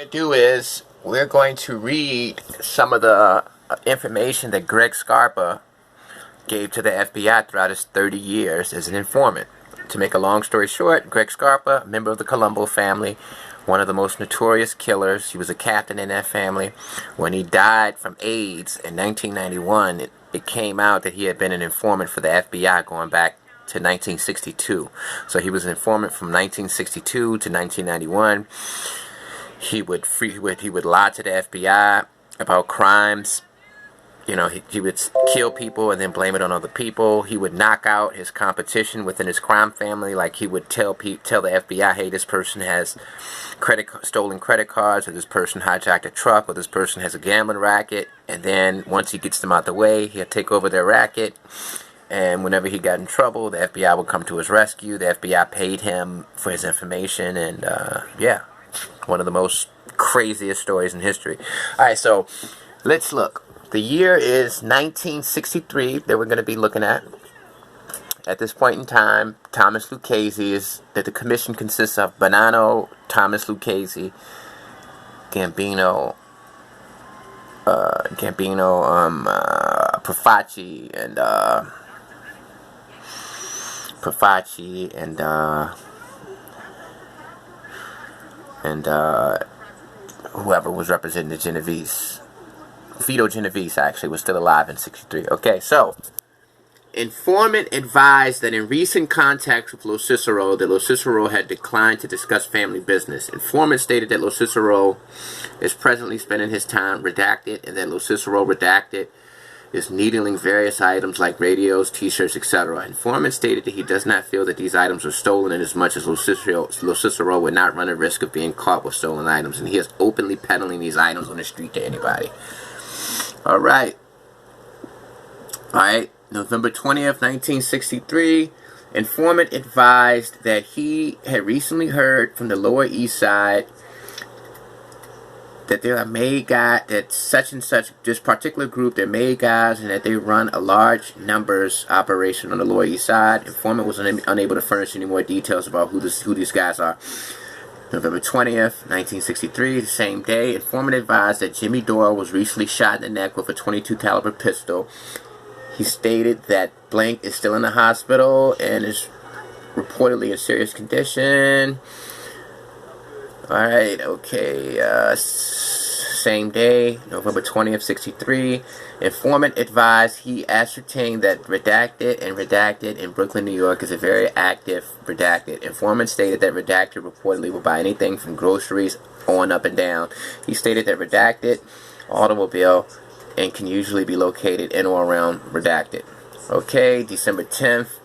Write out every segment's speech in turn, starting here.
What do is we're going to read some of the information that Greg Scarpa gave to the FBI throughout his 30 years as an informant. To make a long story short, Greg Scarpa, member of the Colombo family, one of the most notorious killers. He was a captain in that family. When he died from AIDS in 1991, it came out that he had been an informant for the FBI going back to 1962. So he was an informant from 1962 to 1991. He would lie to the FBI about crimes. You know, he would kill people and then blame it on other people. He would knock out his competition within his crime family. Like he would tell the FBI, hey, this person has stolen credit cards, or this person hijacked a truck, or this person has a gambling racket. And then once he gets them out the way, he'll take over their racket. And whenever he got in trouble, the FBI would come to his rescue. The FBI paid him for his information. And yeah, one of the most craziest stories in history. All right, so let's look. The year is 1963 that we're going to be looking at. At this point in time, Thomas Lucchese the commission consists of Bonanno, Thomas Lucchese, Gambino, Profaci, and whoever was representing the Genovese. Vito Genovese actually was still alive in 63. Okay, so informant advised that in recent contacts with Lo Cicero, that Lo Cicero had declined to discuss family business. Informant stated that Lo Cicero is presently spending his time redacted, and that Lo Cicero redacted is needling various items like radios, t-shirts, etc. Informant stated that he does not feel that these items are stolen, in as much as Lo Cicero would not run a risk of being caught with stolen items, and he is openly peddling these items on the street to anybody. Alright, November 20th, 1963, informant advised that he had recently heard from the Lower East Side that there are made guys, that such and such, this particular group, they're made guys, and that they run a large numbers operation on the Lower East Side. Informant was unable to furnish any more details about who these guys are. November 20th, 1963, the same day, informant advised that Jimmy Doyle was recently shot in the neck with a .22 caliber pistol. He stated that Blank is still in the hospital and is reportedly in serious condition. Alright, okay, same day, November 20th, 63, informant advised he ascertained that Redacted in Brooklyn, New York is a very active Redacted. Informant stated that Redacted reportedly will buy anything from groceries on up and down. He stated that Redacted automobile and can usually be located in or around Redacted. Okay, December 10th,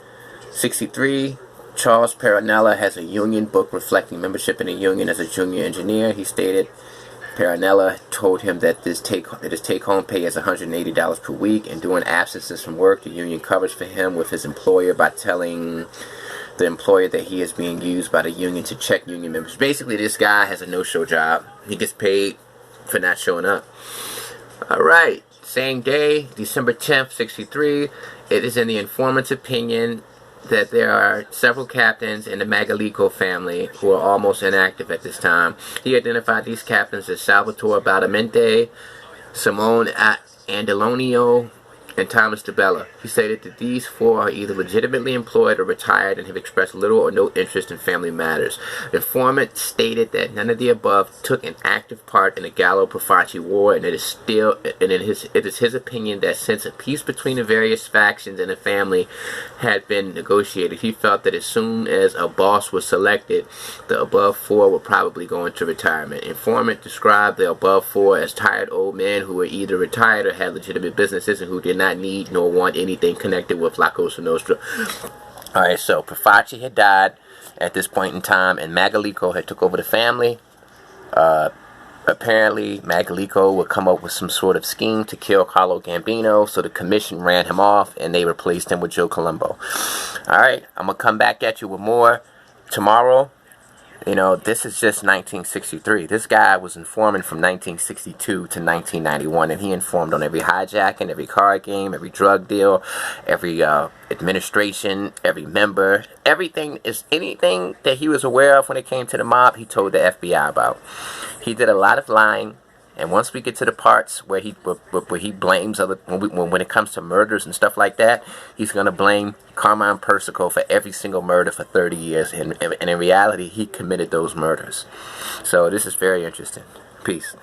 63, Charles Peronella has a union book reflecting membership in a union as a junior engineer. He stated Peronella told him that his take-home pay is $180 per week, and during absences from work, the union covers for him with his employer by telling the employer that he is being used by the union to check union members. Basically, this guy has a no-show job. He gets paid for not showing up. Alright, same day, December 10th, 63, it is in the informant's opinion that there are several captains in the Magalico family who are almost inactive at this time. He identified these captains as Salvatore Badamente, Simone Andelonio, and Thomas DeBella. He stated that these four are either legitimately employed or retired and have expressed little or no interest in family matters. The informant stated that none of the above took an active part in the Gallo-Profaci War, and it is his opinion that since a peace between the various factions in the family had been negotiated, he felt that as soon as a boss was selected, the above four were probably going to retirement. Informant described the above four as tired old men who were either retired or had legitimate businesses and who did not need nor want anything connected with La Cosa Nostra. Alright, so Profaci had died at this point in time, and Magalico had took over the family. Apparently, Magalico would come up with some sort of scheme to kill Carlo Gambino, so the commission ran him off, and they replaced him with Joe Colombo. Alright, I'm going to come back at you with more tomorrow. You know, this is just 1963. This guy was informing from 1962 to 1991, and he informed on every hijacking, every card game, every drug deal, every administration, every member, everything is anything that he was aware of when it came to the mob, he told the FBI about. He did a lot of lying. And once we get to the parts where he blames other, when it comes to murders and stuff like that, he's going to blame Carmine Persico for every single murder for 30 years. And in reality, he committed those murders. So this is very interesting. Peace.